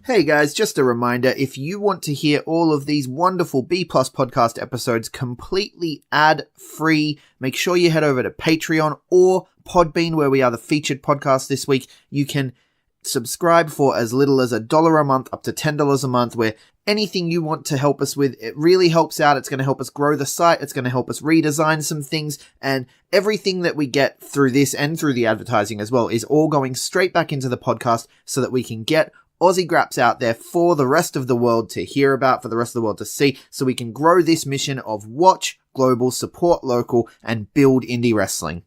Hey guys, just a reminder, if you want to hear all of these wonderful B Plus podcast episodes completely ad-free, make sure you head over to Patreon or Podbean, where we are the featured podcast this week. You can subscribe for as little as $1 a month up to $10 a month, where anything you want to help us with, it really helps out. It's going to help us grow the site. It's going to help us redesign some things, and everything that we get through this and through the advertising as well is all going straight back into the podcast so that we can get Aussie Grapps out there for the rest of the world to hear about, for the rest of the world to see, so we can grow this mission of watch global, support local, and build indie wrestling.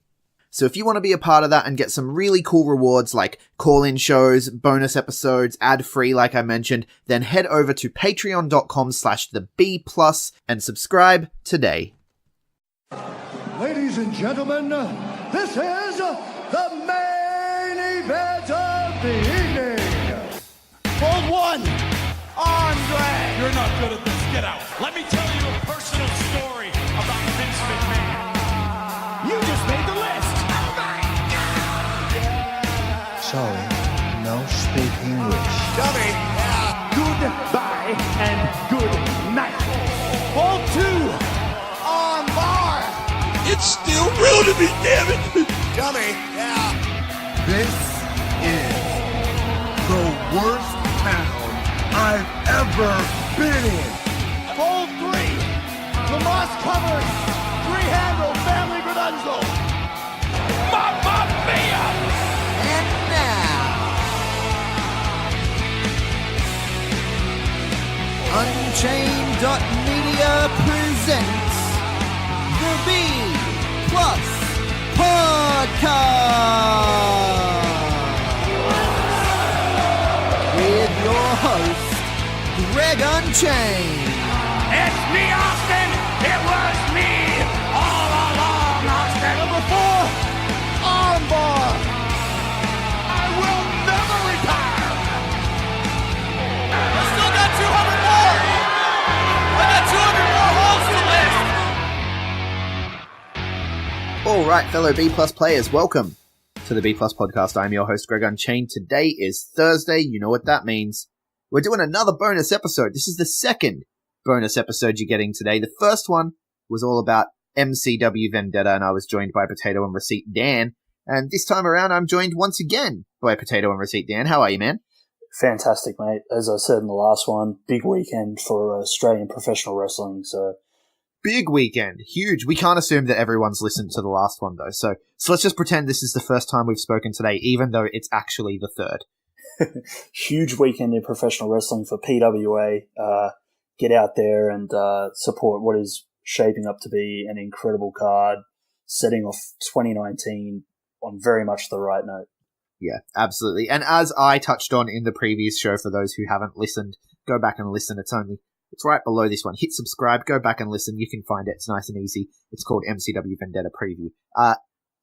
So if you want to be a part of that and get some really cool rewards like call-in shows, bonus episodes, ad-free like I mentioned, then head over to patreon.com/theb+ and subscribe today. Ladies and gentlemen, this is the main event of the evening. Hold one, arm drag. You're not good at this. Get out. Let me tell you a personal story about Vince McMahon. You just made the list. Oh my God! Sorry, no speak English. Dummy. Goodbye and good night. Hold two, arm bar. It's still real to me, damn it! Dummy. This is the worst town I've ever been in. Hold three, Lamas covered, three-handle family Gradunzo. Mamma mia! And now, Unchained.media presents the B Plus Podcast with your host, Greg Unchained. It's me, Austin! It was me all along, Austin! number four, arm bar. I will never retire! I still got 200 more. I got 200 more holes to list. All right, fellow B Plus players, welcome to the B Plus Podcast. I'm your host, Greg Unchained. Today is Thursday. You know what that means. We're doing another bonus episode. This is the second bonus episode you're getting today. The first one was all about MCW Vendetta, and I was joined by Potato and Receipt Dan. And this time around, I'm joined once again by Potato and Receipt Dan. How are you, man? Fantastic, mate. As I said in the last one, big weekend for Australian professional wrestling. So Big weekend. Huge. We can't assume that everyone's listened to the last one, though. So let's just pretend this is the first time we've spoken today, even though it's actually the third. huge weekend in professional wrestling for PWA. Get out there and support what is shaping up to be an incredible card, setting off 2019 on very much the right note. Yeah, absolutely. And as I touched on in the previous show, for those who haven't listened, go back and listen. It's right below this one. Hit subscribe, go back and listen. You can find it. It's nice and easy. It's called MCW Vendetta Preview.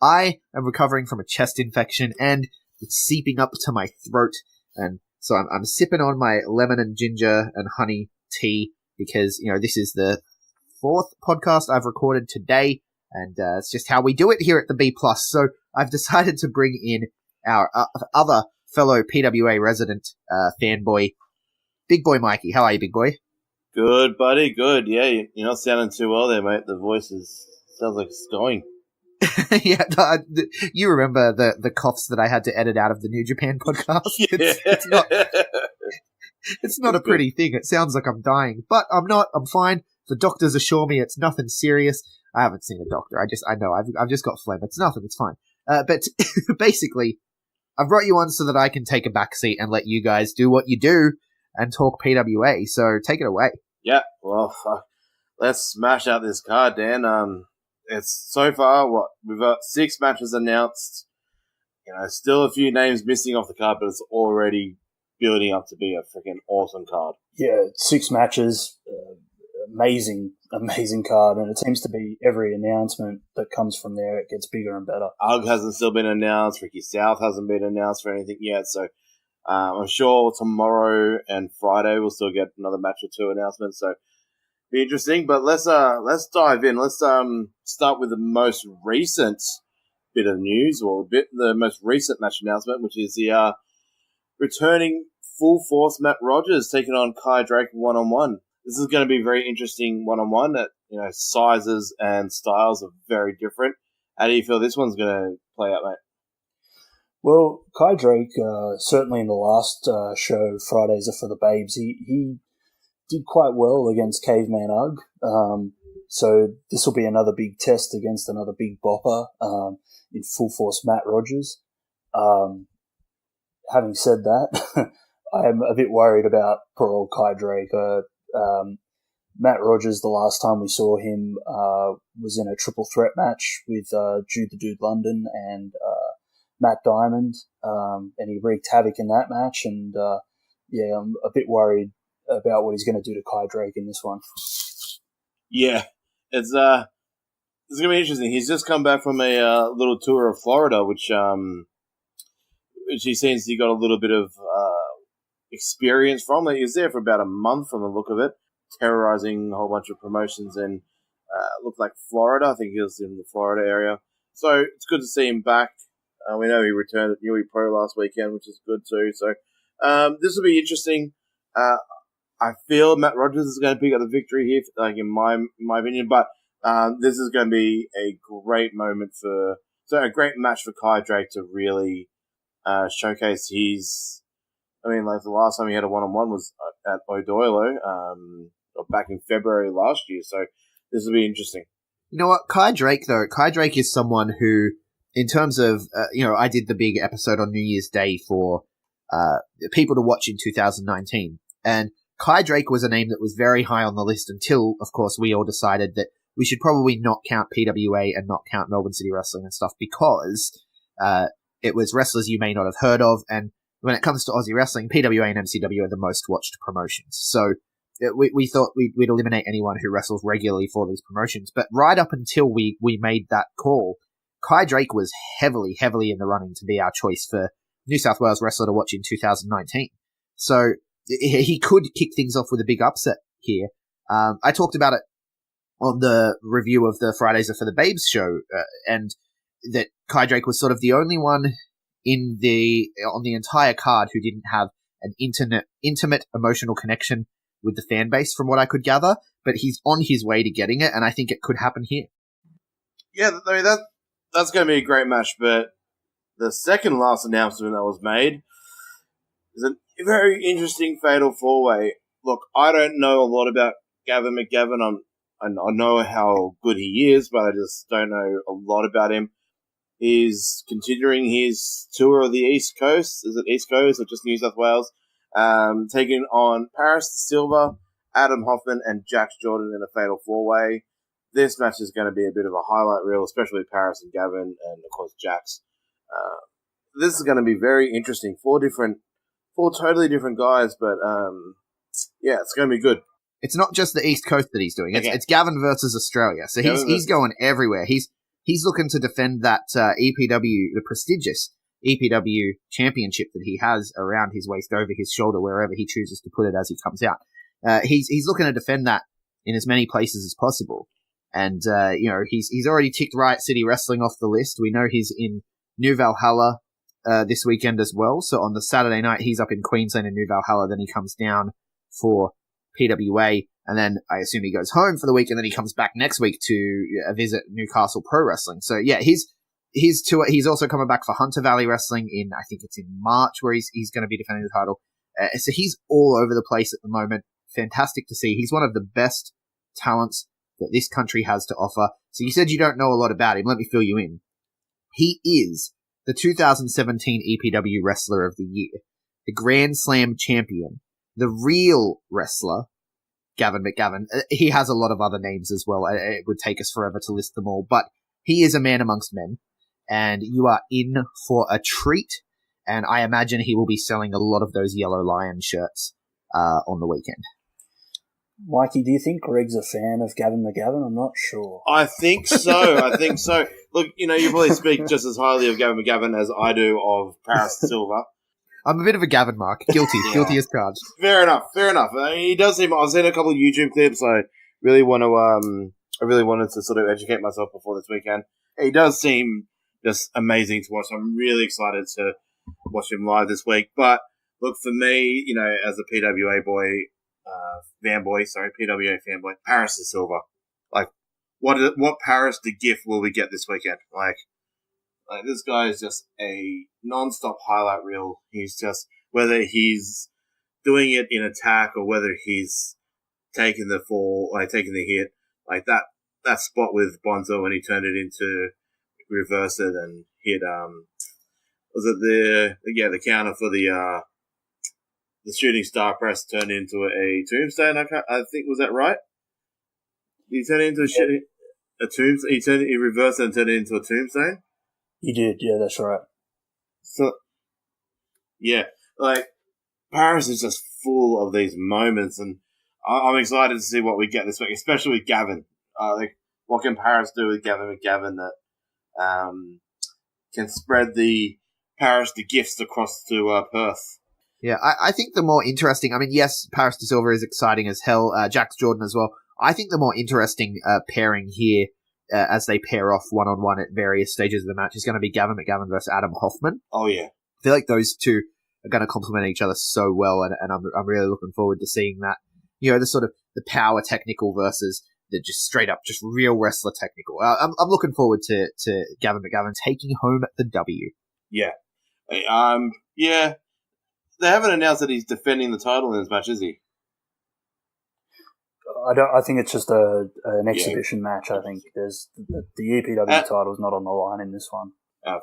I am recovering from a chest infection and it's seeping up to my throat. And so I'm sipping on my lemon and ginger and honey tea because, you know, this is the fourth podcast I've recorded today. And it's just how we do it here at the B+. So I've decided to bring in our other fellow PWA resident fanboy, Big Boy Mikey. How are you, Big Boy? Good, buddy. Good. Yeah, you're not sounding too well there, mate. The voice sounds like it's going. Yeah, you remember the coughs that I had to edit out of the New Japan podcast? Yeah. It's not a pretty thing. It sounds like I'm dying, but I'm not. I'm fine. The doctors assure me it's nothing serious. I haven't seen a doctor. I know I've just got phlegm. It's nothing. It's fine. But basically, I've brought you on so that I can take a back seat and let you guys do what you do and talk PWA. So take it away. Yeah. Well, let's smash out this card, Dan. It's so far we've got 6 matches announced. You know, still a few names missing off the card, but it's already building up to be a freaking awesome card. Yeah, 6 matches, amazing card, and it seems to be every announcement that comes from there, it gets bigger and better. UG hasn't still been announced. Ricky South hasn't been announced for anything yet, so I'm sure tomorrow and Friday we'll still get another match or 2 announcements. So be interesting. But let's dive in. Let's start with the most recent bit of news, or the most recent match announcement, which is the returning Full Force Matt Rogers taking on Kai Drake one-on-one. This is going to be a very interesting one-on-one. That, sizes and styles are very different. How do you feel this one's going to play out, mate? Well, Kai Drake, certainly in the last show, Fridays Are for the Babes, he did quite well against Caveman Ugg. So this will be another big test against another big bopper in Full Force Matt Rogers. Having said that, I'm a bit worried about poor old Kai Drake. Matt Rogers, the last time we saw him, was in a triple threat match with Jude the Dude London and Matt Diamond, and he wreaked havoc in that match. And I'm a bit worried about what he's going to do to Kai Drake in this one. Yeah, it's going to be interesting. He's just come back from a little tour of Florida, which he seems he got a little bit of experience from. He was there for about a month from the look of it, terrorizing a whole bunch of promotions in looked like Florida. I think he was in the Florida area. So it's good to see him back. We know he returned at Newey Pro last weekend, which is good too. So this will be interesting. I feel Matt Rogers is going to pick up the victory here, in my opinion. But this is going to be a great moment a great match for Kai Drake to really showcase his. The last time he had a one-on-one was at Odoilo, back in February last year. So this will be interesting. You know what, Kai Drake is someone who, in terms of, I did the big episode on New Year's Day for people to watch in 2019, and Kai Drake was a name that was very high on the list until, of course, we all decided that we should probably not count PWA and not count Melbourne City Wrestling and stuff because it was wrestlers you may not have heard of, and when it comes to Aussie wrestling, PWA and MCW are the most watched promotions. So we thought we'd eliminate anyone who wrestles regularly for these promotions. But right up until we made that call, Kai Drake was heavily, heavily in the running to be our choice for New South Wales wrestler to watch in 2019. So he could kick things off with a big upset here. I talked about it on the review of the Fridays Are for the Babes show, and that Kai Drake was sort of the only one on the entire card who didn't have an intimate emotional connection with the fan base, from what I could gather. But he's on his way to getting it, and I think it could happen here. Yeah, that's going to be a great match. But the second last announcement that was made is a very interesting fatal four-way. Look, I don't know a lot about Gavin McGavin. I know how good he is, but I just don't know a lot about him. He's continuing his tour of the East Coast. Is it East Coast or just New South Wales? Taking on Paris De Silva, Adam Hoffman, and Jax Jordan in a fatal four-way. This match is going to be a bit of a highlight reel, especially Paris and Gavin, and of course Jax. This is going to be very interesting. Four totally different guys, but it's going to be good. It's not just the East Coast that he's doing. It's Gavin versus Australia. So he's going everywhere. He's looking to defend that EPW, the prestigious EPW championship that he has around his waist, over his shoulder, wherever he chooses to put it as he comes out. He's looking to defend that in as many places as possible. And, he's already ticked Riot City Wrestling off the list. We know he's in New Valhalla this weekend as well. So on the Saturday night, he's up in Queensland in New Valhalla. Then he comes down for PWA. And then I assume he goes home for the week, and then he comes back next week to visit Newcastle Pro Wrestling. So yeah, his tour. He's also coming back for Hunter Valley Wrestling I think it's in March, where he's going to be defending the title. So he's all over the place at the moment. Fantastic to see. He's one of the best talents that this country has to offer. So you said you don't know a lot about him. Let me fill you in. He is the 2017 EPW Wrestler of the Year, the Grand Slam champion, the real wrestler, Gavin McGavin. He has a lot of other names as well. It would take us forever to list them all, but he is a man amongst men, and you are in for a treat, and I imagine he will be selling a lot of those Yellow Lion shirts on the weekend. Mikey, do you think Greg's a fan of Gavin McGavin? I'm not sure. I think so. Look, you probably speak just as highly of Gavin McGavin as I do of Paris Silva. I'm a bit of a Gavin mark. Guilty as charged. Fair enough. I mean, he does seem. I've seen a couple of YouTube clips. I really wanted to sort of educate myself before this weekend. He does seem just amazing to watch. I'm really excited to watch him live this week. But look, for me, as a PWA boy, PWA fanboy, Paris is Silver. Like, what Paris the gift will we get this weekend? Like this guy is just a non-stop highlight reel. He's just, whether he's doing it in attack or whether he's taking the fall, like taking the hit, like that spot with Bonzo when he turned it into reverse it and hit, was it the counter for the shooting star press turned into a tombstone? I think, was that right? He turned it into a tombstone. He reversed it and turned it into a tombstone. He did, yeah, that's right. So, yeah, like Paris is just full of these moments, and I'm excited to see what we get this week, especially with Gavin. Like, what can Paris do with Gavin McGavin that can spread the Paris the gifts across to Perth? Yeah, I think the more interesting, I mean, yes, Paris de Silva is exciting as hell, Jax Jordan as well. I think the more interesting pairing here, as they pair off one-on-one at various stages of the match, is going to be Gavin McGavin versus Adam Hoffman. Oh, yeah. I feel like those two are going to complement each other so well, and I'm really looking forward to seeing that. The sort of the power technical versus the just straight up, just real wrestler technical. I'm looking forward to Gavin McGavin taking home the W. Yeah. Yeah. They haven't announced that he's defending the title in this match, is he? I think it's just an exhibition match. I think there's the EPW title is not on the line in this one.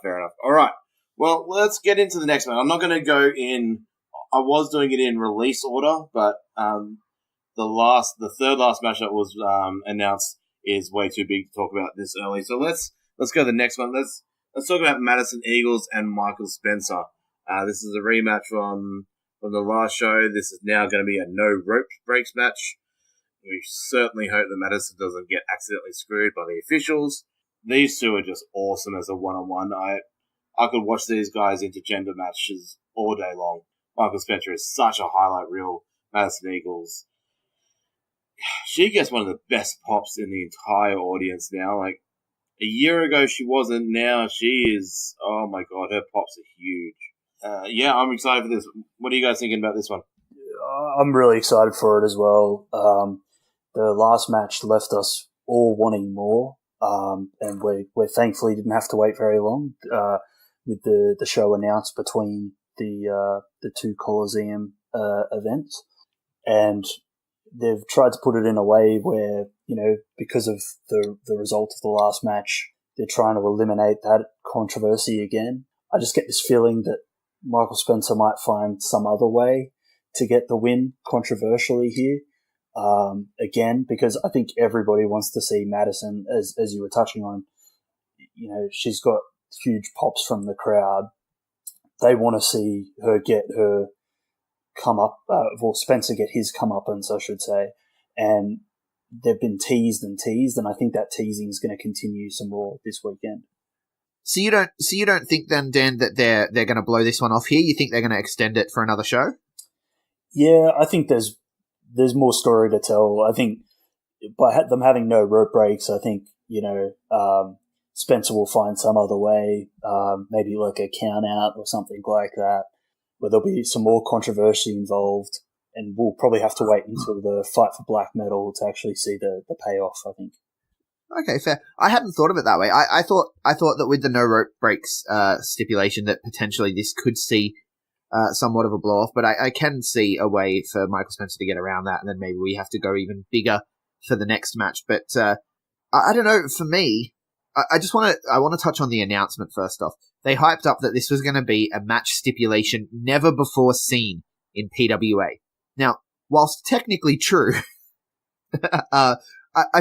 Fair enough. All right. Well, let's get into the next one. I'm not going to go in. I was doing it in release order, but the third last match that was announced is way too big to talk about this early. So let's go to the next one. Let's talk about Madison Eagles and Michael Spencer. This is a rematch from the last show. This is now going to be a no rope breaks match. We certainly hope that Madison doesn't get accidentally screwed by the officials. These two are just awesome as a one-on-one. I could watch these guys intergender matches all day long. Michael Spencer is such a highlight reel. Madison Eagles, she gets one of the best pops in the entire audience now. Like, a year ago she wasn't. Now she is. Oh my god, her pops are huge. Yeah, I'm excited for this. What are you guys thinking about this one? I'm really excited for it as well. The last match left us all wanting more, and we thankfully didn't have to wait very long with the show announced between the two Coliseum events, and they've tried to put it in a way where, because of the result of the last match, they're trying to eliminate that controversy again. I just get this feeling that Michael Spencer might find some other way to get the win controversially here. Again, because I think everybody wants to see Madison, as you were touching on, she's got huge pops from the crowd. They want to see her get her Spencer get his comeuppance, I should say. And they've been teased, and I think that teasing is going to continue some more this weekend. So you don't think then, Dan, that they're going to blow this one off here? You think they're going to extend it for another show? Yeah, I think there's more story to tell. I think by them having no rope breaks, I think, Spencer will find some other way, maybe like a count out or something like that, where there'll be some more controversy involved, and we'll probably have to wait until the fight for black medal to actually see the payoff, I think. Okay, fair. I hadn't thought of it that way. I thought that with the no rope breaks stipulation that potentially this could see somewhat of a blow off, but I can see a way for Michael Spencer to get around that, and then maybe we have to go even bigger for the next match. But I don't know. For me, I want to touch on the announcement first off. They hyped up that this was going to be a match stipulation never before seen in PWA. Now, whilst technically true, I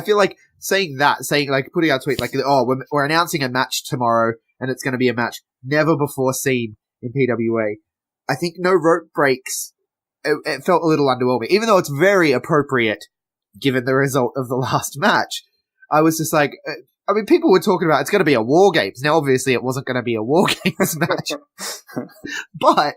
feel like putting out a tweet like, oh, we're announcing a match tomorrow and it's going to be a match never before seen in PWA. I think no rope breaks, it felt a little underwhelming, even though it's very appropriate given the result of the last match. I was just like, people were talking about it's going to be a War Games. Now, obviously, it wasn't going to be a War Games match. But,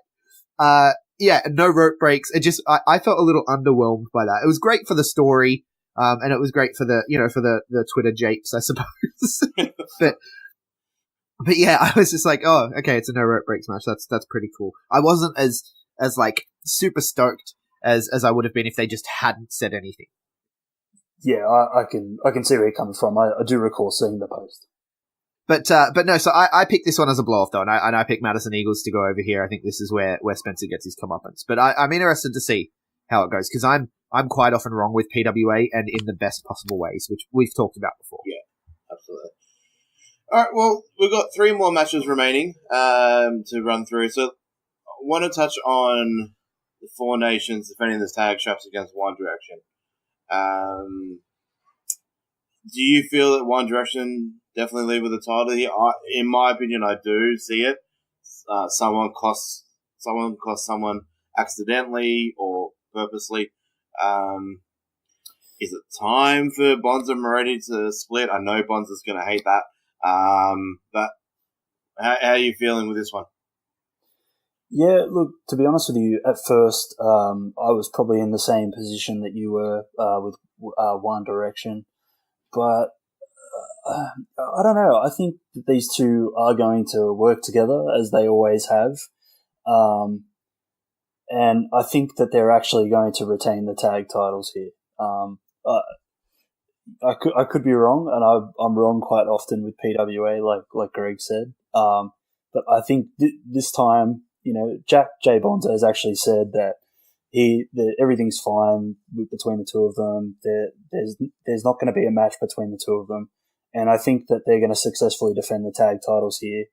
yeah, no rope breaks. I felt a little underwhelmed by that. It was great for the story, and it was great for the Twitter japes, I suppose. But yeah, I was just like, oh, okay, it's a no rope breaks match. That's pretty cool. I wasn't as like super stoked as I would have been if they just hadn't said anything. Yeah, I can see where you're coming from. I do recall seeing the post. But no, so I picked this one as a blow-off, though, and I picked Madison Eagles to go over here. I think this is where Spencer gets his comeuppance. But I'm interested to see how it goes, because I'm quite often wrong with PWA, and in the best possible ways, which we've talked about before. Yeah, absolutely. All right, well, we've got 3 more matches remaining to run through. So I want to touch on the 4 nations defending the tag straps against One Direction. Do you feel that One Direction definitely lead with the title here? In my opinion, I do see it. Someone costs someone accidentally or purposely. Is it time for Bonds and Moretti to split? I know Bonds is going to hate that. But how are you feeling with this one? Yeah, look, to be honest with you, at first, I was probably in the same position that you were with One Direction. But I don't know. I think that these two are going to work together, as they always have. And I think that they're actually going to retain the tag titles here. I could be wrong, and I'm wrong quite often with PWA, like Greg said. But I think this time, Jack J. Bonza has actually said that everything's fine between the two of them. There's not going to be a match between the two of them, and I think that they're going to successfully defend the tag titles here.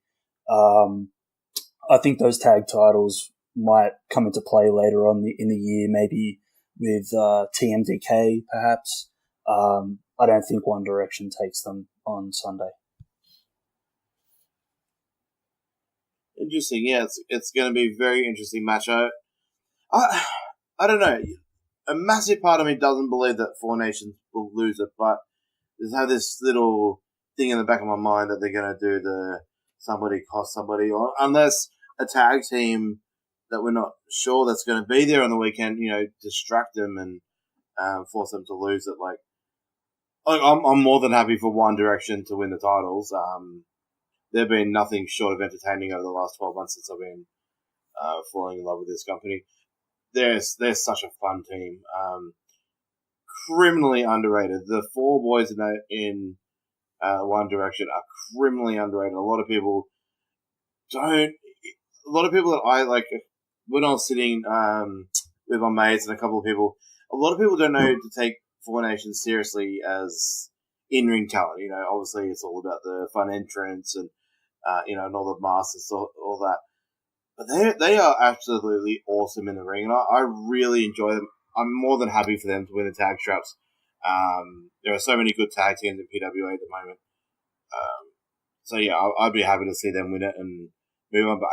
I think those tag titles might come into play later on in the year, maybe with TMDK perhaps. I don't think One Direction takes them on Sunday. Interesting, yeah. It's going to be a very interesting match. I don't know. A massive part of me doesn't believe that 4 Nations will lose it, but there's this little thing in the back of my mind that they're going to do the somebody cost somebody, or unless a tag team that we're not sure that's going to be there on the weekend, distract them and force them to lose it. Like I'm more than happy for One Direction to win the titles. They've been nothing short of entertaining over the last 12 months since I've been falling in love with this company. They're such a fun team. Criminally underrated. The 4 boys in One Direction are criminally underrated. A lot of people that I like, when I was sitting with my mates and a couple of people, a lot of people don't know to take 4 Nations seriously as in-ring talent. Obviously it's all about the fun entrance and and all the masks and all that. But they are absolutely awesome in the ring, and I really enjoy them. I'm more than happy for them to win the tag straps. There are so many good tag teams in PWA at the moment. So yeah, I'd be happy to see them win it and move on. But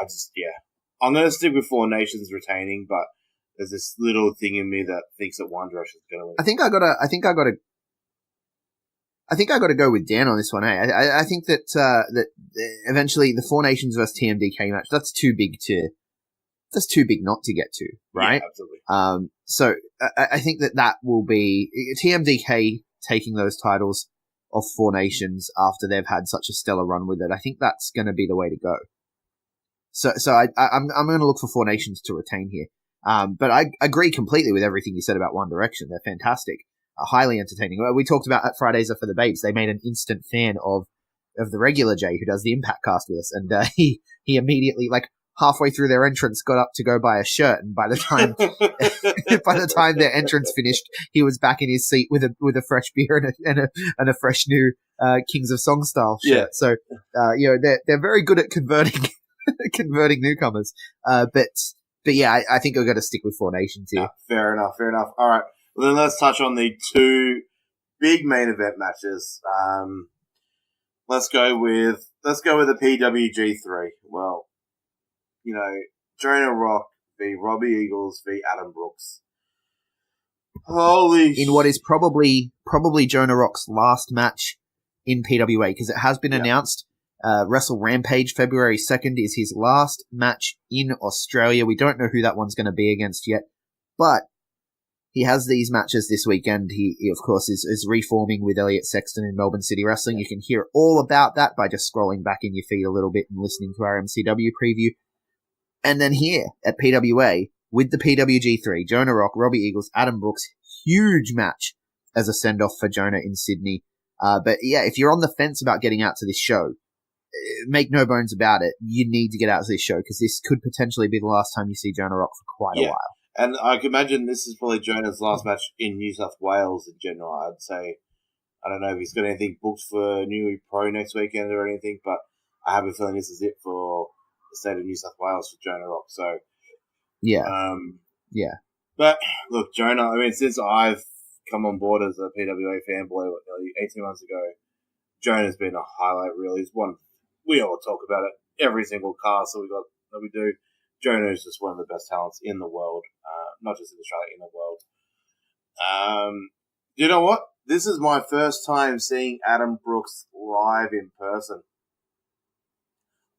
I'm going to stick with 4 Nations retaining, but there's this little thing in me that thinks that One Direction is going to win. I think I got to go with Dan on this one. I think that eventually the 4 Nations versus TMDK match, that's too big not to get to, right? Yeah, absolutely. So I think that will be TMDK taking those titles off 4 Nations after they've had such a stellar run with it. I think that's going to be the way to go. So I'm going to look for 4 Nations to retain here. But I agree completely with everything you said about One Direction. They're fantastic. Highly entertaining. We talked about at Fridays Are for the Babes. They made an instant fan of the regular Jay who does the Impact cast with us, and he immediately, like halfway through their entrance, got up to go buy a shirt, and by the time their entrance finished, he was back in his seat with a fresh beer and a fresh new Kings of Song style shirt. Yeah. So they're very good at converting newcomers. But yeah, I think we're going to stick with 4 Nations here. Fair enough. All right. Well, then let's touch on the 2 big main event matches. Let's go with the PWG3. Well, Jonah Rock v. Robbie Eagles v. Adam Brooks. In what is probably Jonah Rock's last match in PWA, because it has been announced. Wrestle Rampage February 2nd is his last match in Australia. We don't know who that one's going to be against yet, but he has these matches this weekend. He of course, is reforming with Elliot Sexton in Melbourne City Wrestling. You can hear all about that by just scrolling back in your feed a little bit and listening to our MCW preview. And then here at PWA, with the PWG3, Jonah Rock, Robbie Eagles, Adam Brooks, huge match as a send-off for Jonah in Sydney. But yeah, if you're on the fence about getting out to this show, make no bones about it, you need to get out to this show because this could potentially be the last time you see Jonah Rock for quite a while. And I can imagine this is probably Jonah's last match in New South Wales in general. I'd say, I don't know if he's got anything booked for New Pro next weekend or anything, but I have a feeling this is it for the state of New South Wales for Jonah Rock. So, yeah. But look, Jonah, I mean, since I've come on board as a PWA fanboy nearly 18 months ago, Jonah's been a highlight, really. He's one, we all talk about it, every single cast that we do. Jonah is just one of the best talents in the world, not just in Australia, in the world. You know what? This is my first time seeing Adam Brooks live in person.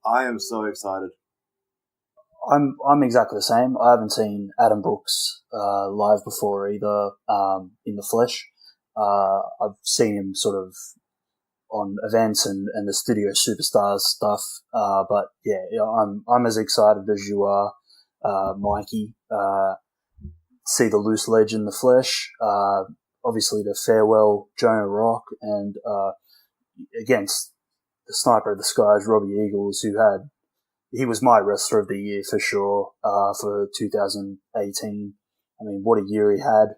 I am so excited. I'm exactly the same. I haven't seen Adam Brooks live before either, in the flesh. I've seen him sort of on events and the Studio Superstars stuff. But yeah, I'm as excited as you are, Mikey. See the loose ledge in the flesh. Obviously to farewell Jonah Rock and against the sniper of the skies, Robbie Eagles, he was my wrestler of the year for sure, for 2018. I mean, what a year he had.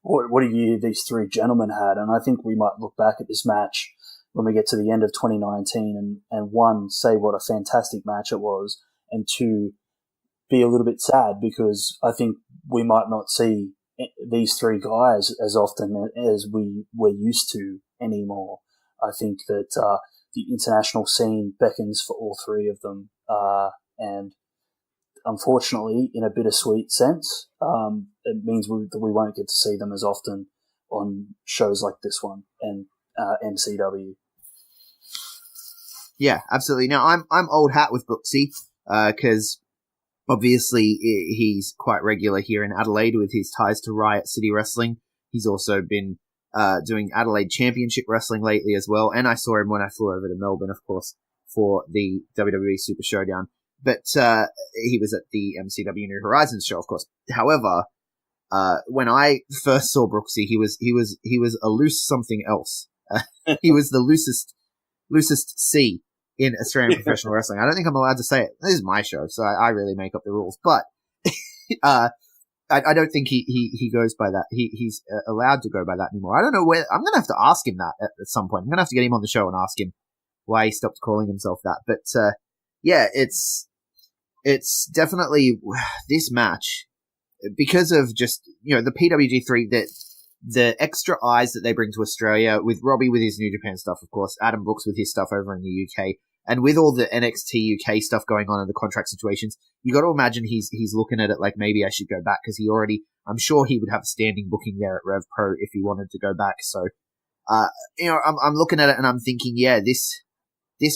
What a year these three gentlemen had. And I think we might look back at this match when we get to the end of 2019 and one, say what a fantastic match it was, and two, be a little bit sad because I think we might not see these three guys as often as we're used to anymore. I think that the international scene beckons for all three of them, and unfortunately, in a bittersweet sense, it means that we won't get to see them as often on shows like this one and MCW. Yeah, absolutely. Now, I'm old hat with Brooksy, because obviously he's quite regular here in Adelaide with his ties to Riot City Wrestling. He's also been doing Adelaide Championship Wrestling lately as well, and I saw him when I flew over to Melbourne, of course, for the WWE Super Showdown. But he was at the MCW New Horizons show, of course. However, when I first saw Brooksy, he was a loose something else. He was the loosest C in Australian professional wrestling. I don't think I'm allowed to say it. This is my show, so I really make up the rules. But I don't think he goes by that. He's allowed to go by that anymore. I don't know where. I'm going to have to ask him that at some point. I'm going to have to get him on the show and ask him why he stopped calling himself that. But yeah, it's definitely this match because of just, the PWG3, that the extra eyes that they bring to Australia with Robbie with his New Japan stuff, of course, Adam Brooks with his stuff over in the UK, and with all the NXT UK stuff going on and the contract situations, you got to imagine he's looking at it like maybe I should go back because I'm sure he would have a standing booking there at Rev Pro if he wanted to go back. So, I'm looking at it and I'm thinking, yeah, this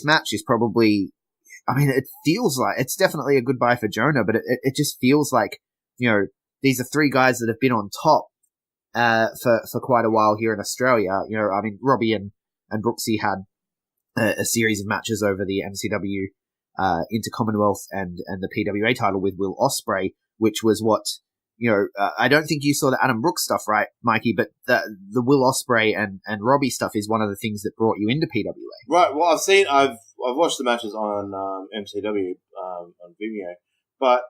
match is probably, I mean, it feels like it's definitely a goodbye for Jonah, but it just feels like, these are three guys that have been on top for quite a while here in Australia. I mean, Robbie and Brooksy had a series of matches over the MCW Intercommonwealth and the PWA title with Will Ospreay, which was what, I don't think you saw the Adam Brooks stuff, right, Mikey, but the Will Ospreay and Robbie stuff is one of the things that brought you into PWA. Right, well, I've watched the matches on MCW on Vimeo, but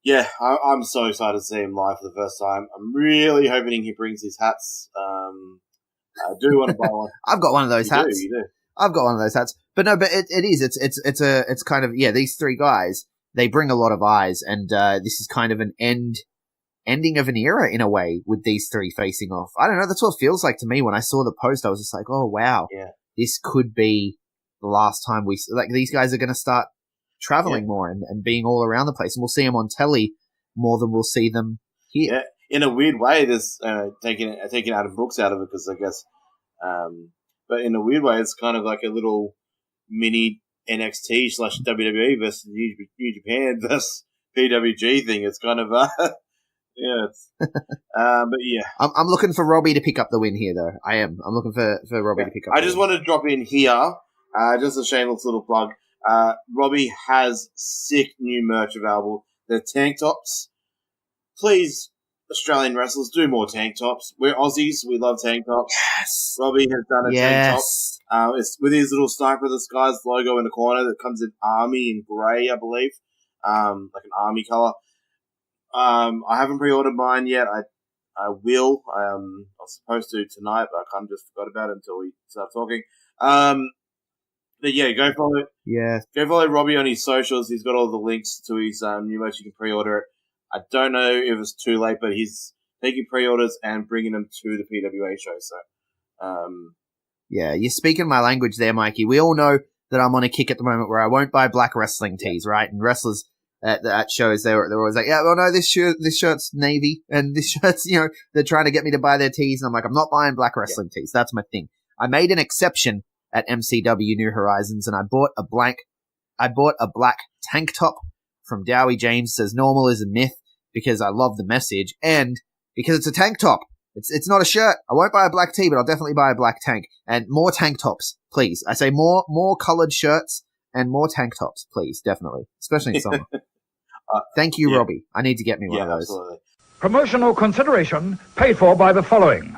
yeah, I'm so excited to see him live for the first time. I'm really hoping he brings his hats. I do want to buy one. I've got one of those hats. You do. I've got one of those hats. But no, but it is. It's kind of, these three guys, they bring a lot of eyes, and this is kind of an ending of an era in a way with these three facing off. I don't know, that's what it feels like to me. When I saw the post, I was just like, oh wow, yeah, this could be the last time these guys are going to start traveling more and being all around the place, and we'll see them on telly more than we'll see them here. Yeah, in a weird way, this taking Adam Brooks out of it, because I guess, but in a weird way, it's kind of like a little mini NXT / WWE versus New Japan versus PWG thing. It's kind of yeah. But yeah, I'm looking for Robbie to pick up the win here, though. I'm looking for Robbie to pick up. I just want to drop in here, just a shameless little plug. Robbie has sick new merch available. They're tank tops. Please, Australian wrestlers, do more tank tops. We're Aussies. We love tank tops. Yes. Robbie has done a tank top. Yes. It's with his little Sniper of the Skies logo in the corner that comes in army in grey, I believe. Like an army colour. I haven't pre-ordered mine yet. I will. I was supposed to tonight, but I kind of just forgot about it until we start talking. But yeah, go follow Robbie on his socials. He's got all the links to his new merch. You can pre-order it. I don't know if it's too late, but he's taking pre-orders and bringing them to the PWA show. So, yeah, you're speaking my language there, Mikey. We all know that I'm on a kick at the moment where I won't buy black wrestling tees, right? And wrestlers at shows, they're always like, yeah, well, no, this shirt's navy, and this shirt's, they're trying to get me to buy their tees, and I'm like, I'm not buying black wrestling tees. That's my thing. I made an exception at MCW New Horizons, and I bought a black tank top from Dowie James. Says normal is a myth, because I love the message, and because it's a tank top. It's not a shirt. I won't buy a black tee, but I'll definitely buy a black tank. And more tank tops, please. I say more colored shirts and more tank tops, please. Definitely. Especially in summer. Thank you, Robbie. I need to get me one of those. Absolutely. Promotional consideration paid for by the following.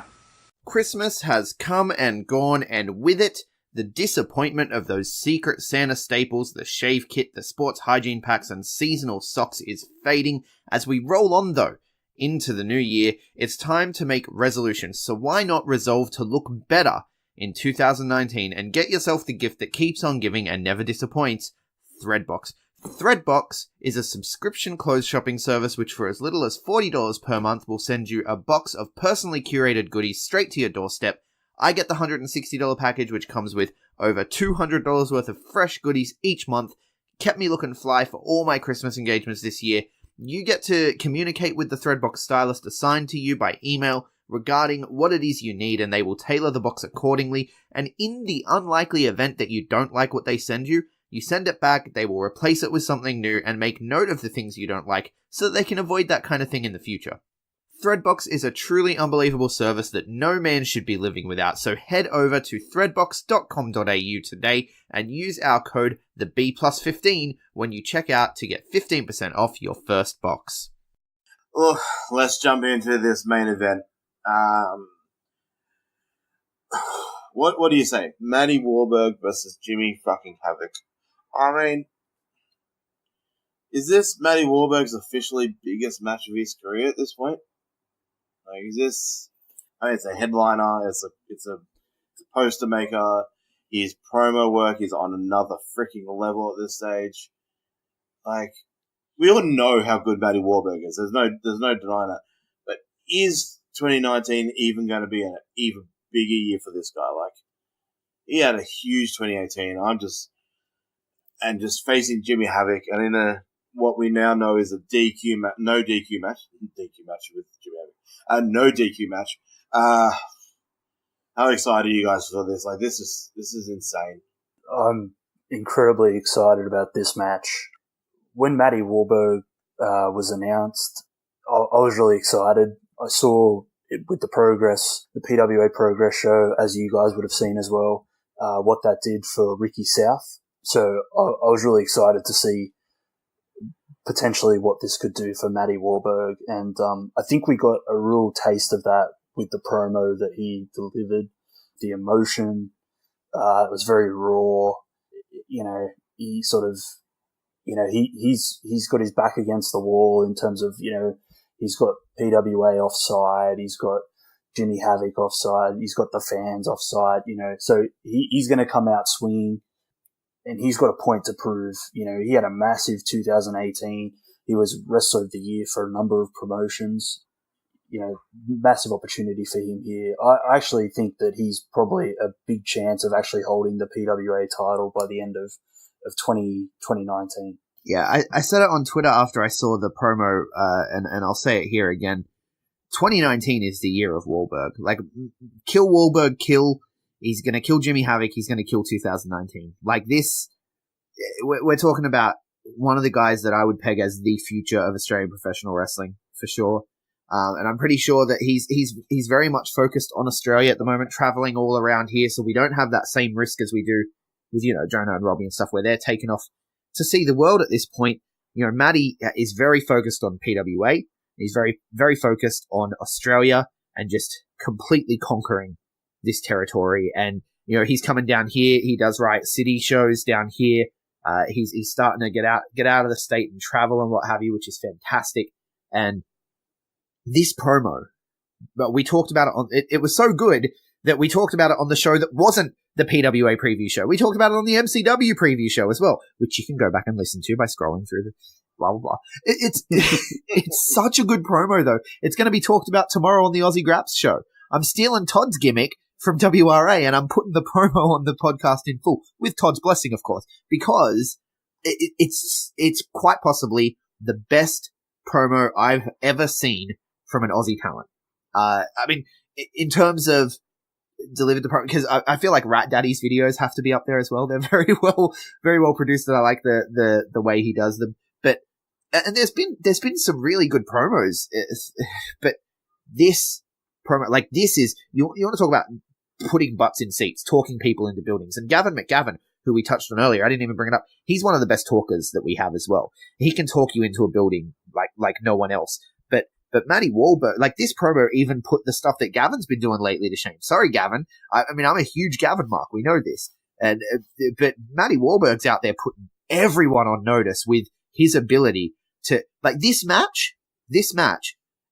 Christmas has come and gone, and with it, the disappointment of those Secret Santa staples, the shave kit, the sports hygiene packs, and seasonal socks is fading. As we roll on, though, into the new year, it's time to make resolutions. So why not resolve to look better in 2019 and get yourself the gift that keeps on giving and never disappoints, Threadbox. Threadbox is a subscription clothes shopping service which for as little as $40 per month will send you a box of personally curated goodies straight to your doorstep. I get the $160 package, which comes with over $200 worth of fresh goodies each month. Kept me looking fly for all my Christmas engagements this year. You get to communicate with the Threadbox stylist assigned to you by email regarding what it is you need, and they will tailor the box accordingly. And in the unlikely event that you don't like what they send you, you send it back, they will replace it with something new and make note of the things you don't like so that they can avoid that kind of thing in the future. Threadbox is a truly unbelievable service that no man should be living without, so head over to threadbox.com.au today and use our code TheB+15 when you check out to get 15% off your first box. Oh, let's jump into this main event. What do you say? Matty Wahlberg versus Jimmy fucking Havoc. I mean, is this Matty Wahlberg's officially biggest match of his career at this point? Like, is this? I mean, it's a headliner. It's a poster maker. His promo work is on another freaking level at this stage. Like, we all know how good Matty Wahlberg is. There's no denying that. But is 2019 even going to be an even bigger year for this guy? Like, he had a huge 2018. And just facing Jimmy Havoc, and in what we now know is a no DQ match with Jimmy Havoc, no DQ match. How excited are you guys for this? Like, this is insane. I'm incredibly excited about this match. When Matty Wahlberg was announced, I was really excited. I saw it with the PWA Progress show, as you guys would have seen as well, what that did for Ricky South. So I was really excited to see potentially what this could do for Matty Wahlberg. And I think we got a real taste of that with the promo that he delivered. The emotion, it was very raw. He sort of, he's got his back against the wall in terms of, he's got PWA offside, he's got Jimmy Havoc offside, he's got the fans offside, so he's going to come out swinging. And he's got a point to prove. He had a massive 2018. He was Wrestler of the Year for a number of promotions. Massive opportunity for him here. I actually think that he's probably a big chance of actually holding the PWA title by the end of 2019. Yeah, I said it on Twitter after I saw the promo, and I'll say it here again. 2019 is the year of Wahlberg. Like, kill Wahlberg, kill. He's going to kill Jimmy Havoc. He's going to kill 2019. Like this, we're talking about one of the guys that I would peg as the future of Australian professional wrestling, for sure. And I'm pretty sure that he's very much focused on Australia at the moment, traveling all around here. So we don't have that same risk as we do with, Jonah and Robbie and stuff, where they're taking off to see the world at this point. Matty is very focused on PWA. He's very, very focused on Australia and just completely conquering this territory. And, he's coming down here. He does Riot City shows down here. He's starting to get out of the state and travel and what have you, which is fantastic. And this promo, but we talked about it it was so good that we talked about it on the show that wasn't the PWA preview show. We talked about it on the MCW preview show as well, which you can go back and listen to by scrolling through the blah, blah, blah. It's such a good promo, though. It's going to be talked about tomorrow on the Aussie Grapps show. I'm stealing Todd's gimmick from WRA, and I'm putting the promo on the podcast in full, with Todd's blessing, of course, because it's quite possibly the best promo I've ever seen from an Aussie talent. In terms of delivered the promo, because I feel like Rat Daddy's videos have to be up there as well. They're very well produced, and I like the way he does them. And there's been some really good promos, but this promo, like this is, you want to talk about putting butts in seats, talking people into buildings. And Gavin McGavin, who we touched on earlier, I didn't even bring it up. He's one of the best talkers that we have as well. He can talk you into a building like no one else. But Matty Wahlberg, like this promo even put the stuff that Gavin's been doing lately to shame. Sorry, Gavin. I'm a huge Gavin mark. We know this. But Matty Wahlberg's out there putting everyone on notice with his ability to, like, this match,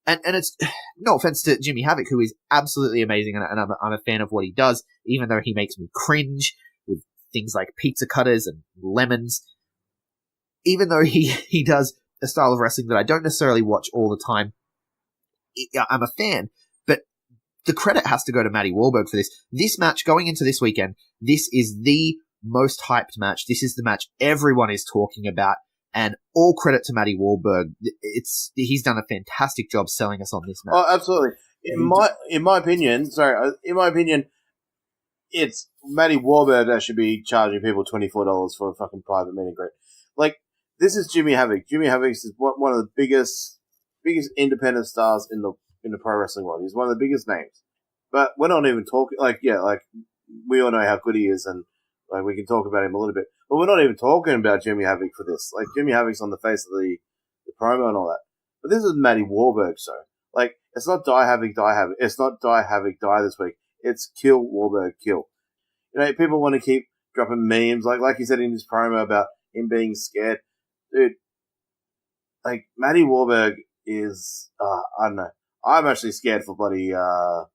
and it's no offense to Jimmy Havoc, who is absolutely amazing, and I'm a fan of what he does, even though he makes me cringe with things like pizza cutters and lemons. Even though he does a style of wrestling that I don't necessarily watch all the time, I'm a fan, but the credit has to go to Matty Wahlberg for this. This match going into this weekend, this is the most hyped match. This is the match everyone is talking about. And all credit to Matty Wahlberg. He's done a fantastic job selling us on this match. Oh, absolutely. In my opinion, it's Matty Wahlberg that should be charging people $24 for a fucking private meet and greet. Like, this is Jimmy Havoc. Jimmy Havoc is one of the biggest independent stars in the pro wrestling world. He's one of the biggest names. But we're not even talking, we all know how good he is, and like we can talk about him a little bit. But we're not even talking about Jimmy Havoc for this. Like, Jimmy Havoc's on the face of the promo and all that. But this is Matty Wahlberg, so. Like, it's not Die Havoc. It's not Die Havoc, Die this week. It's Kill Wahlberg, Kill. People want to keep dropping memes, like he said in his promo about him being scared. Dude, like, Matty Wahlberg is, I don't know. I'm actually scared for bloody, the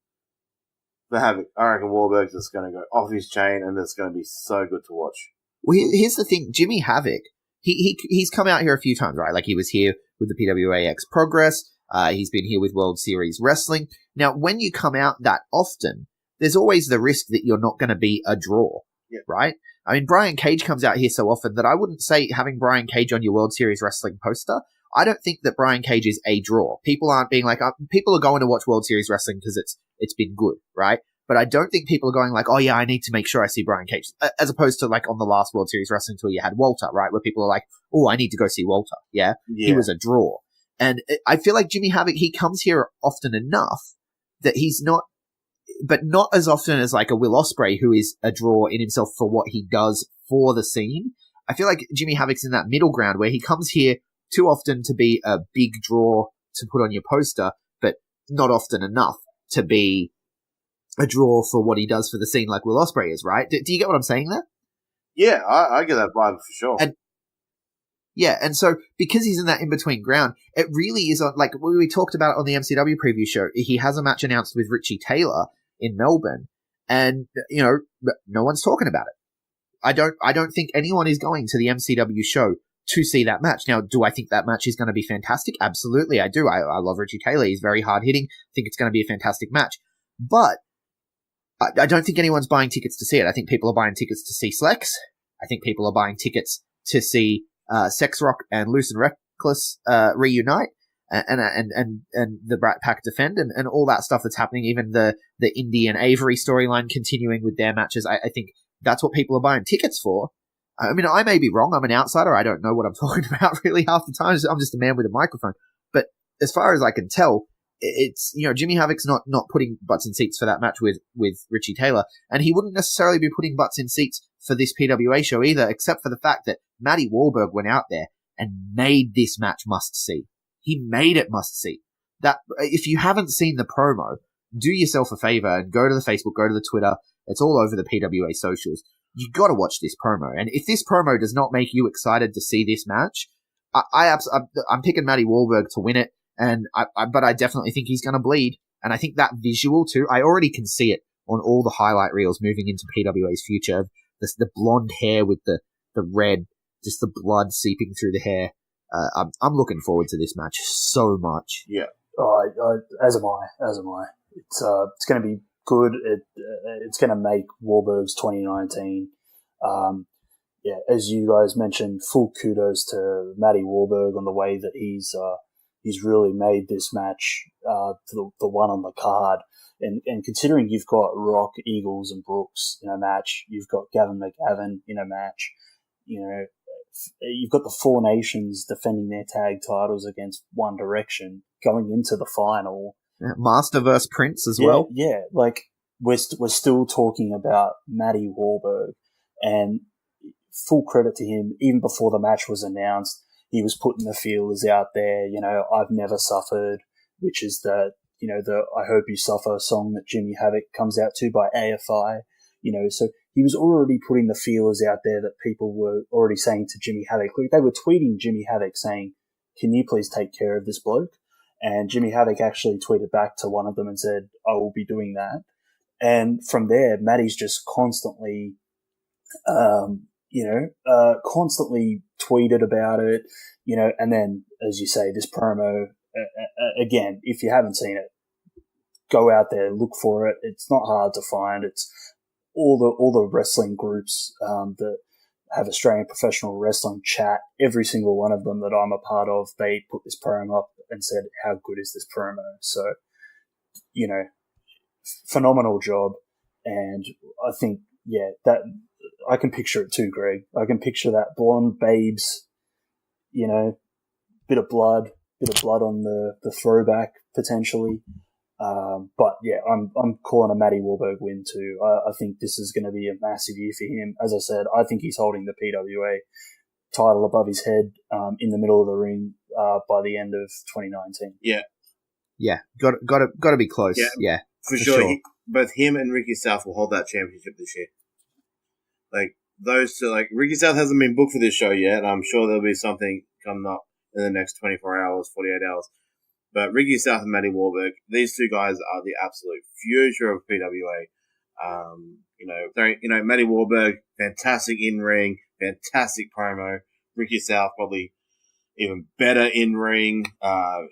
Havoc. I reckon Wahlberg's just going to go off his chain, and it's going to be so good to watch. Well, here's the thing. Jimmy Havoc, he's come out here a few times, right? Like, he was here with the PWA X Progress. He's been here with World Series Wrestling. Now, when you come out that often, there's always the risk that you're not going to be a draw, right? I mean, Brian Cage comes out here so often that I wouldn't say having Brian Cage on your World Series Wrestling poster. I don't think that Brian Cage is a draw. People aren't being like, people are going to watch World Series Wrestling because it's been good, right? But I don't think people are going like, oh yeah, I need to make sure I see Brian Cage. As opposed to like on the last World Series Wrestling tour, you had Walter, right? Where people are like, oh, I need to go see Walter. Yeah. He was a draw. And I feel like Jimmy Havoc, he comes here often enough that he's not, but not as often as like a Will Ospreay, who is a draw in himself for what he does for the scene. I feel like Jimmy Havoc's in that middle ground where he comes here too often to be a big draw to put on your poster, but not often enough to be a draw for what he does for the scene like Will Ospreay is, right? Do you get what I'm saying there? Yeah, I get that vibe for sure. And so because he's in that in-between ground, it really is on, like we talked about on the MCW preview show, he has a match announced with Richie Taylor in Melbourne, and, no one's talking about it. I don't think anyone is going to the MCW show to see that match. Now, do I think that match is going to be fantastic? Absolutely, I do. I love Richie Taylor. He's very hard-hitting. I think it's going to be a fantastic match. But I don't think anyone's buying tickets to see it. I think people are buying tickets to see Slex. I think people are buying tickets to see Sex Rock and Loose and Reckless reunite, and the Brat Pack defend, and all that stuff that's happening. Even the Indy and Avery storyline continuing with their matches. I think that's what people are buying tickets for. I mean, I may be wrong. I'm an outsider. I don't know what I'm talking about really half the time. I'm just a man with a microphone. But as far as I can tell, it's, Jimmy Havoc's not putting butts in seats for that match with Richie Taylor, and he wouldn't necessarily be putting butts in seats for this PWA show either, except for the fact that Matty Wahlberg went out there and made this match must-see. He made it must-see. That if you haven't seen the promo, do yourself a favor and go to the Facebook, go to the Twitter. It's all over the PWA socials. You got to watch this promo. And if this promo does not make you excited to see this match, I'm picking Matty Wahlberg to win it. But I definitely think he's going to bleed. And I think that visual too, I already can see it on all the highlight reels moving into PWA's future. The blonde hair with the red, just the blood seeping through the hair. I'm looking forward to this match so much. Yeah. As am I. It's going to be good. It's going to make Wahlberg's 2019. As you guys mentioned, full kudos to Matty Wahlberg on the way that he's really made this match to the one on the card. And considering you've got Rock, Eagles, and Brooks in a match, you've got Gavin McGavin in a match, you've got the Four Nations defending their tag titles against One Direction going into the final. Yeah, Master versus Prince as well. Yeah, like we're still talking about Matty Wahlberg, and full credit to him. Even before the match was announced, he was putting the feelers out there. I've never suffered, which is the I Hope You Suffer song that Jimmy Havoc comes out to by AFI. So he was already putting the feelers out there that people were already saying to Jimmy Havoc. Like, they were tweeting Jimmy Havoc saying, "Can you please take care of this bloke?" And Jimmy Havoc actually tweeted back to one of them and said, "I will be doing that." And from there, Matty's just constantly, constantly tweeted about it, and then, as you say, this promo, again, if you haven't seen it, go out there, look for it. It's not hard to find. It's all the wrestling groups that have Australian professional wrestling chat. Every single one of them that I'm a part of, they put this promo up and said, "How good is this promo?" So, phenomenal job. And I think, that I can picture it too, Greg. I can picture that blonde babes, bit of blood on the throwback potentially. But yeah, I'm calling a Matty Wahlberg win too. I think this is going to be a massive year for him. As I said, I think he's holding the PWA title above his head, in the middle of the ring, by the end of 2019. Yeah. Got to be close. Yeah, for sure. Both him and Ricky South will hold that championship this year. Like, those two, like, Ricky South hasn't been booked for this show yet. I'm sure there'll be something coming up in the next 24 hours, 48 hours. But Ricky South and Matty Wahlberg, these two guys are the absolute future of PWA. Matty Wahlberg, fantastic in-ring, fantastic promo. Ricky South, probably even better in-ring.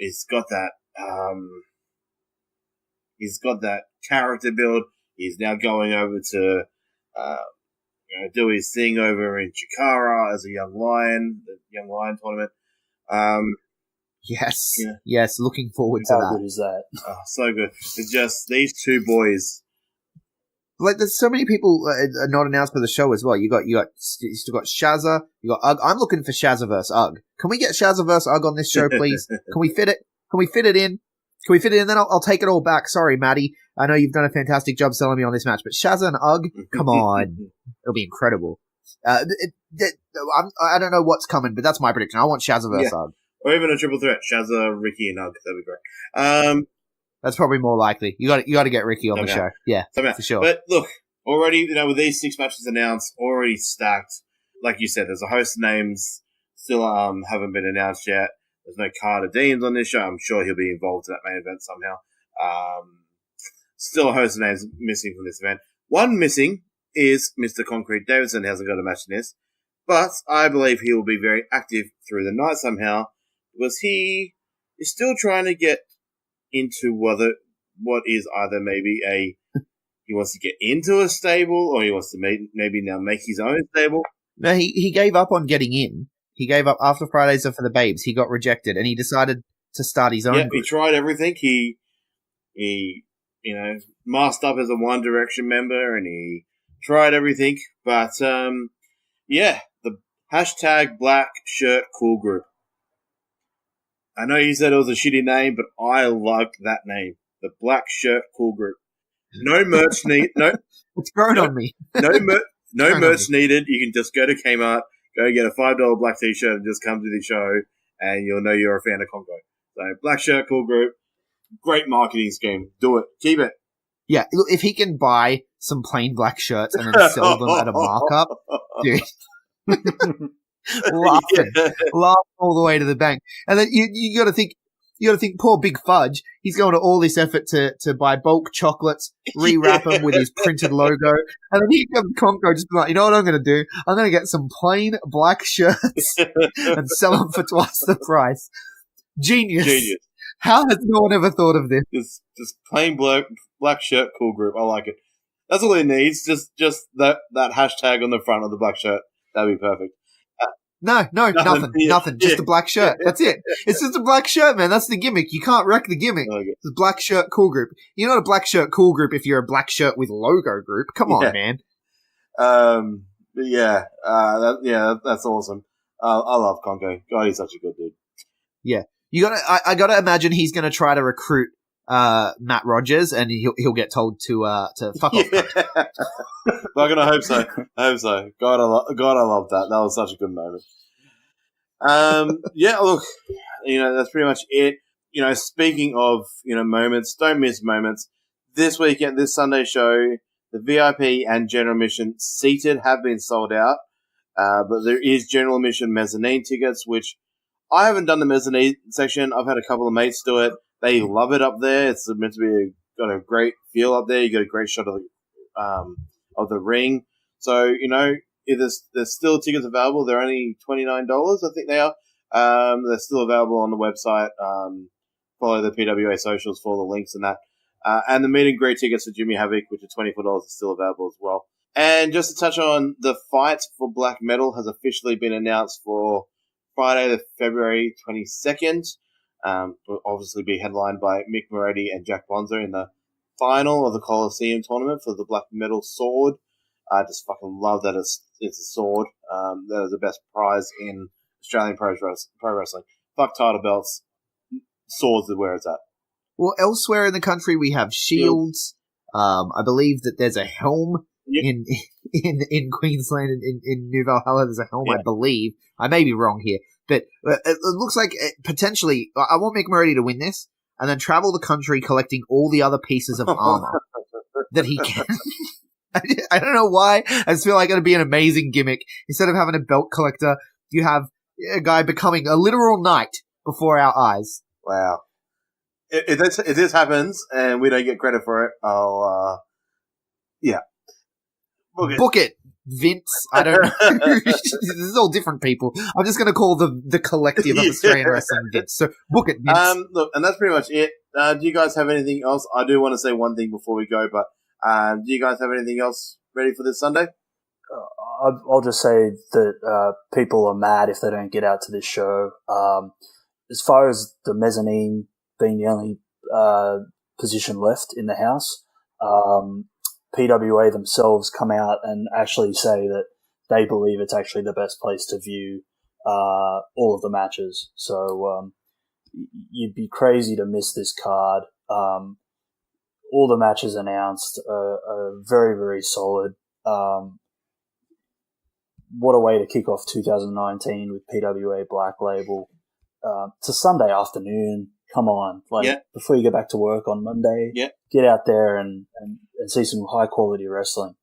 He's got that character build. He's now going over to, do his thing over in Chikara as a young lion, the Young Lion tournament. Yes, looking forward to that. How good is that? Oh, so good. It's just these two boys. Like, there's so many people not announced for the show as well. You still got Shazza, you got Ugg. I'm looking for Shazza versus Ugg. Can we get Shazza versus Ugg on this show, please? Can we fit it? Can we fit it in? Then I'll take it all back. Sorry, Matty. I know you've done a fantastic job selling me on this match, but Shazza and Ugg, come on. It'll be incredible. I don't know what's coming, but that's my prediction. I want Shazza versus Ugg. Or even a triple threat. Shazza, Ricky, and Ugg. That'd be great. That's probably more likely. You got to get Ricky on the show. Yeah, for sure. But look, already, with these 6 matches announced, already stacked. Like you said, there's a host of names still haven't been announced yet. There's no Carter Deans on this show. I'm sure he'll be involved in that main event somehow. Still a host of names missing from this event. One missing is Mr. Concrete Davidson. He hasn't got a match in this. But I believe he will be very active through the night somehow, because he is still trying to get into what is either maybe he wants to get into a stable, or he wants to maybe now make his own stable. No, he gave up on getting in. He gave up after Fridays Are for the Babes. He got rejected, and he decided to start his own group. He tried everything. He masked up as a One Direction member, and he tried everything. But, the hashtag Black Shirt Cool Group. I know you said it was a shitty name, but I like that name. The Black Shirt Cool Group. No merch need. No, it's grown on me. No merch needed. You can just go to Kmart, Go get a $5 black t-shirt and just come to the show, and you'll know you're a fan of Congo. So, black shirt, cool group. Great marketing scheme. Do it. Keep it. Yeah, look, if he can buy some plain black shirts and then sell them at a markup, dude, laughing all the way to the bank. And then you got to think, poor Big Fudge, he's going to all this effort to buy bulk chocolates, rewrap them with his printed logo, and then he comes Conco just be like, you know what I'm going to do? I'm going to get some plain black shirts and sell them for twice the price. Genius. How has no one ever thought of this? Just plain black shirt, cool group. I like it. That's all he needs. Just that hashtag on the front of the black shirt. That'd be perfect. Nothing. Just a black shirt. That's it. It's just a black shirt, man. That's the gimmick. You can't wreck the gimmick. Okay. It's a black shirt, cool group. You're not a black shirt, cool group if you're a black shirt with logo group. Come on, man. That's awesome. I love Conco. God, he's such a good dude. Yeah. I gotta imagine he's gonna try to recruit Matt Rogers, and he'll get told to fuck off. I hope so. God, I love that. That was such a good moment. Look, that's pretty much it. Speaking of moments, don't miss moments. This weekend, this Sunday show, the VIP and general admission seated have been sold out, but there is general admission mezzanine tickets, which I haven't done the mezzanine section. I've had a couple of mates do it. They love it up there. It's meant to be got a great feel up there. You got a great shot of the ring. So if there's still tickets available. They're only $29. I think they are. They're still available on the website. Follow the PWA socials for all the links and that. And the meet and greet tickets for Jimmy Havoc, which are $24, are still available as well. And just to touch on, the fight for Black Metal has officially been announced for Friday, the February 22nd. Will obviously be headlined by Mick Moretti and Jack Bonzo in the final of the Coliseum tournament for the Black Metal sword. I just fucking love that it's a sword. That is the best prize in Australian pro wrestling. Fuck title belts. Swords is where it's at. Well, elsewhere in the country we have shields. I believe that there's a helm in Queensland, in New Valhalla. There's a helm, I believe. I may be wrong here. But it looks like potentially, I want Mick Moretti to win this and then travel the country collecting all the other pieces of armor that he can. I don't know why. I just feel like it'd be an amazing gimmick. Instead of having a belt collector, you have a guy becoming a literal knight before our eyes. Wow. If this happens and we don't get credit for it, I'll, Book it, Vince. I don't know. This is all different people. I'm just going to call the collective of Australian wrestling Vince. So book it, Vince. Look, and that's pretty much it. Do you guys have anything else? I do want to say one thing before we go, but do you guys have anything else ready for this Sunday? I'll just say that people are mad if they don't get out to this show. As far as the mezzanine being the only position left in the house, PWA themselves come out and actually say that they believe it's actually the best place to view all of the matches. So you'd be crazy to miss this card. All the matches announced are very, very solid. What a way to kick off 2019 with PWA Black Label. It's a Sunday afternoon. Come on. Before you get back to work on Monday, get out there and see some high quality wrestling.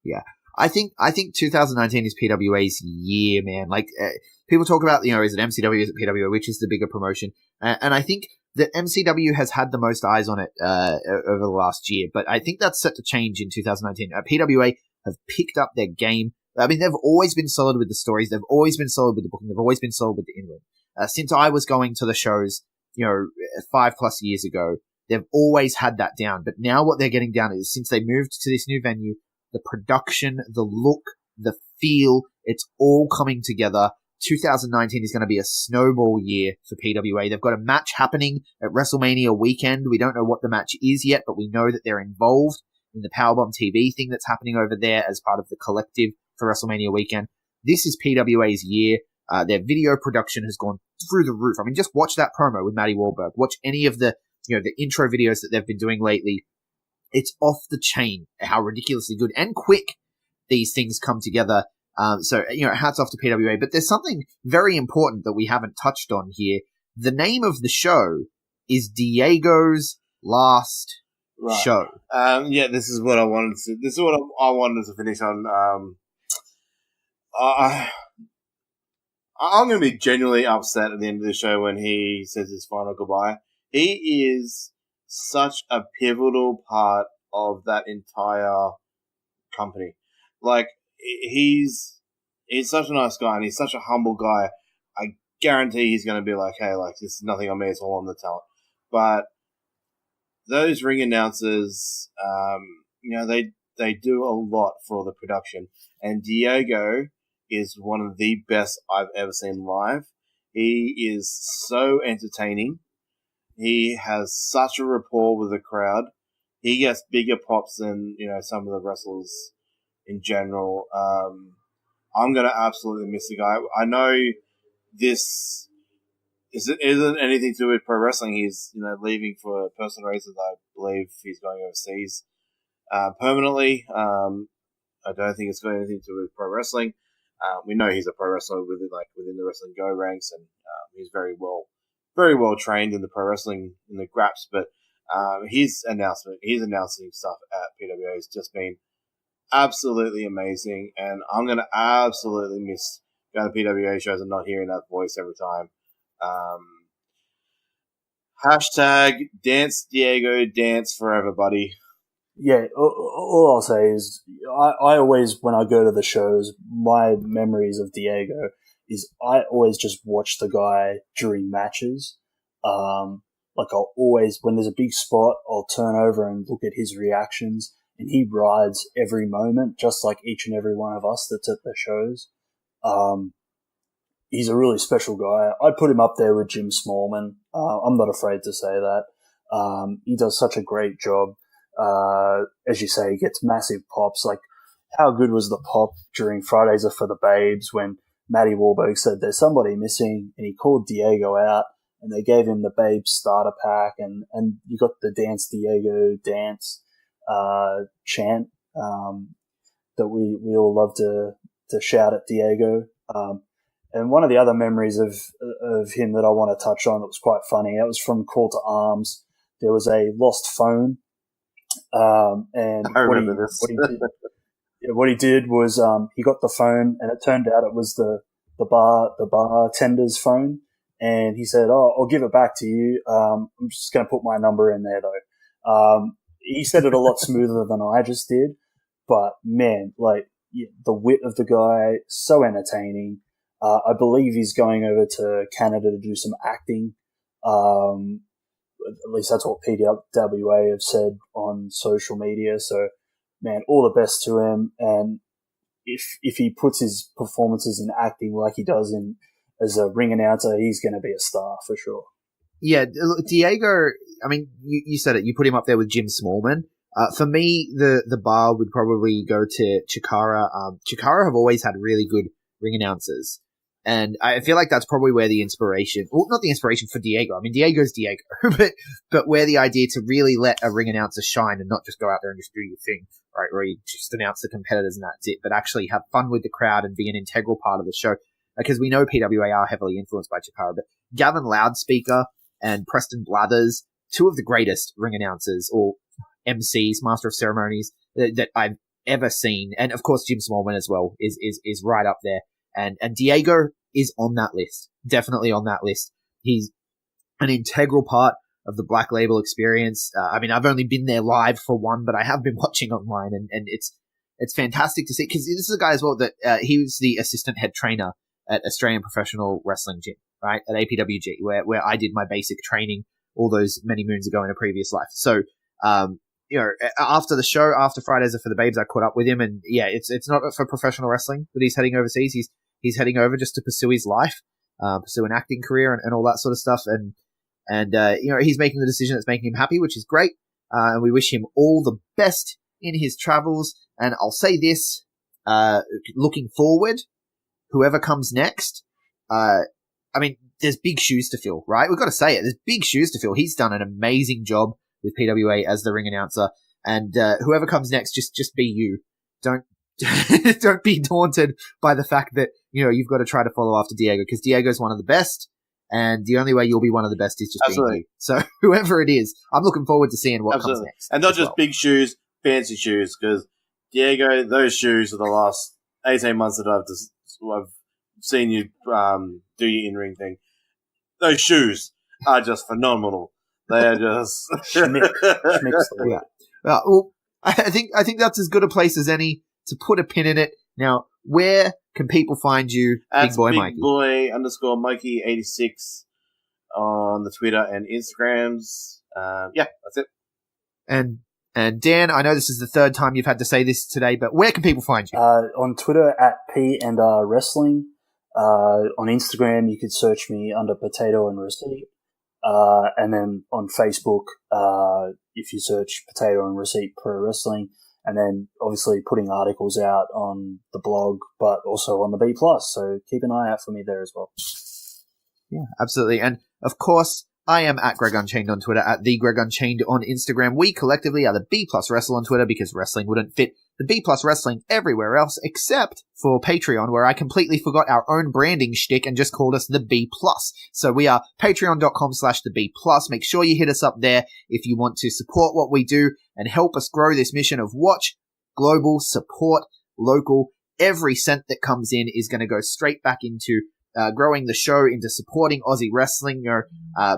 Yeah. I think 2019 is PWA's year, man. People talk about, is it MCW, is it PWA, which is the bigger promotion? And I think that MCW has had the most eyes on it over the last year, but I think that's set to change in 2019. PWA have picked up their game. I mean, they've always been solid with the stories. They've always been solid with the booking. They've always been solid with the in-ring. Since I was going to the shows, 5+ years ago, they've always had that down. But now what they're getting down is, since they moved to this new venue, the production, the look, the feel, it's all coming together. 2019 is going to be a snowball year for PWA. They've got a match happening at WrestleMania weekend. We don't know what the match is yet, but we know that they're involved in the Powerbomb TV thing that's happening over there as part of the collective for WrestleMania weekend. This is PWA's year. Their video production has gone through the roof. I mean, just watch that promo with Matty Wahlberg. Watch any of the, the intro videos that they've been doing lately. It's off the chain how ridiculously good and quick these things come together. So, hats off to PWA. But there's something very important that we haven't touched on here. The name of the show is Diego's Last Show. This is what I wanted to. This is what I wanted to finish on. I'm going to be genuinely upset at the end of the show when he says his final goodbye. He is such a pivotal part of that entire company. Like, he's such a nice guy and he's such a humble guy. I guarantee he's going to be like, hey, like, this is nothing on me, it's all on the talent. But those ring announcers, they do a lot for the production. And Diego is one of the best I've ever seen live. He is so entertaining. He has such a rapport with the crowd. He gets bigger pops than, some of the wrestlers in general. I'm going to absolutely miss the guy. I know this isn't anything to do with pro wrestling. He's, leaving for personal reasons. I believe he's going overseas permanently. I don't think it's got anything to do with pro wrestling. We know he's a pro wrestler within the Wrestling Go ranks, and he's very well trained in the pro wrestling in the Grapps. But his announcing stuff at PWA has just been absolutely amazing, and I'm going to absolutely miss going to PWA shows and not hearing that voice every time. Hashtag dance Diego, dance forever, buddy. Yeah, all I'll say is I always, when I go to the shows, my memories of Diego is I always just watch the guy during matches. I'll always, when there's a big spot, I'll turn over and look at his reactions, and he rides every moment, just like each and every one of us that's at the shows. He's a really special guy. I'd put him up there with Jim Smallman. I'm not afraid to say that. He does such a great job. As you say, he gets massive pops. Like, how good was the pop during Fridays Are for the Babes when Matty Wahlberg said there's somebody missing, and he called Diego out, and they gave him the Babes starter pack, and you got the Dance Diego dance chant that we all love to shout at Diego. And one of the other memories of him that I want to touch on that was quite funny, that was from Call to Arms. There was a lost phone. And I remember this. What he did was he got the phone, and it turned out it was the bartender's phone, and he said, I'll give it back to you. I'm just going to put my number in there though. He said it a lot smoother than I just did, but man, the wit of the guy, so entertaining. I believe he's going over to Canada to do some acting. At least that's what PWA have said on social media. So, man, all the best to him. And if he puts his performances in acting like he does as a ring announcer, he's going to be a star for sure. Yeah, Diego, I mean, you said it. You put him up there with Jim Smallman. For me, the bar would probably go to Chikara. Chikara have always had really good ring announcers. And I feel like that's probably where the inspiration, well, not the inspiration for Diego. I mean, Diego's Diego, but where the idea to really let a ring announcer shine and not just go out there and just do your thing, right? Where you just announce the competitors and that's it, but actually have fun with the crowd and be an integral part of the show. Because we know PWA are heavily influenced by Chikara, but Gavin Loudspeaker and Preston Blathers, two of the greatest ring announcers or MCs, Master of Ceremonies that I've ever seen. And of course, Jim Smallman as well is right up there. And Diego is on that list, definitely on that list. He's an integral part of the Black Label experience. I mean, I've only been there live for one, but I have been watching online, and it's fantastic to see, because this is a guy as well that he was the assistant head trainer at Australian Professional Wrestling Gym, right, at APWG, where I did my basic training all those many moons ago in a previous life. So, after the show, after Fridays Are for the Babes, I caught up with him, and yeah, it's not for professional wrestling that he's heading overseas. He's heading over just to pursue his life, pursue an acting career and all that sort of stuff. And he's making the decision that's making him happy, which is great. And we wish him all the best in his travels. And I'll say this, looking forward, whoever comes next, I mean, there's big shoes to fill, right? We've got to say it. There's big shoes to fill. He's done an amazing job with PWA as the ring announcer. And whoever comes next, just be you. don't be daunted by the fact that, you've got to try to follow after Diego, because Diego's one of the best, and the only way you'll be one of the best is just being you. So whoever it is, I'm looking forward to seeing what comes next. And not just big shoes, fancy shoes, because Diego, those shoes are the last 18 months that I've seen you do your in-ring thing. Those shoes are just phenomenal. They are just Schmick. Yeah. Well, I think that's as good a place as any to put a pin in it. Now, where can people find you, Big Mikey? Boy _ Mikey 86 on the Twitter and Instagrams. That's it. And Dan, I know this is the third time you've had to say this today, but where can people find you? On Twitter at P&R Wrestling. On Instagram, you could search me under Potato and Receipt. And then on Facebook, if you search Potato and Receipt Pro Wrestling, and then obviously putting articles out on the blog, but also on the B+. So keep an eye out for me there as well. Yeah, absolutely. And of course, I am at Greg Unchained on Twitter, at the Greg Unchained on Instagram. We collectively are the B+ Wrestle on Twitter, because wrestling wouldn't fit the B+ Wrestling everywhere else except for Patreon, where I completely forgot our own branding shtick and just called us the B+. So we are patreon.com/the B+. Make sure you hit us up there if you want to support what we do and help us grow this mission of watch global, support local. Every cent that comes in is going to go straight back into growing the show, into supporting Aussie wrestling,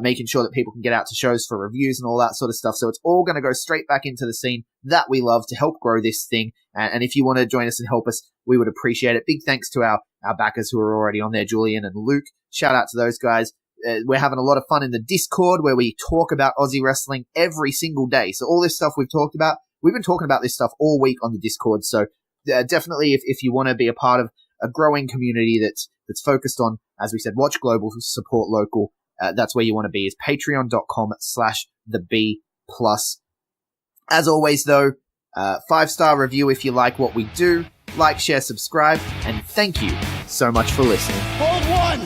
making sure that people can get out to shows for reviews and all that sort of stuff. So it's all going to go straight back into the scene that we love to help grow this thing. And if you want to join us and help us, we would appreciate it. Big thanks to our backers who are already on there, Julian and Luke. Shout out to those guys. We're having a lot of fun in the Discord, where we talk about Aussie wrestling every single day. So all this stuff we've talked about, we've been talking about this stuff all week on the Discord. So definitely, if you want to be a part of a growing community that's focused on, as we said, watch global, support local, that's where you want to be, is patreon.com/the B+. As always, though, 5-star review if you like what we do. Like, share, subscribe, and thank you so much for listening. Hold one.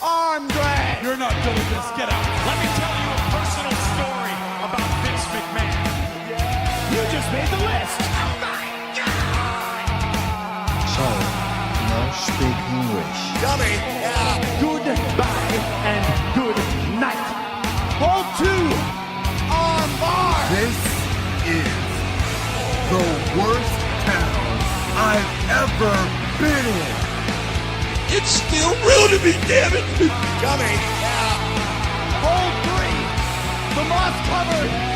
Arm drag. You're not good at this. Get out. Let me tell you a personal story about Vince McMahon. You just made the list. So, no speak English. Dummy. Yeah. Goodbye and good night. Hold two. Arm bar. This is the worst town I've ever been in. It's still real to me, damn it. Dummy. Yeah. Hold three. The moss covered.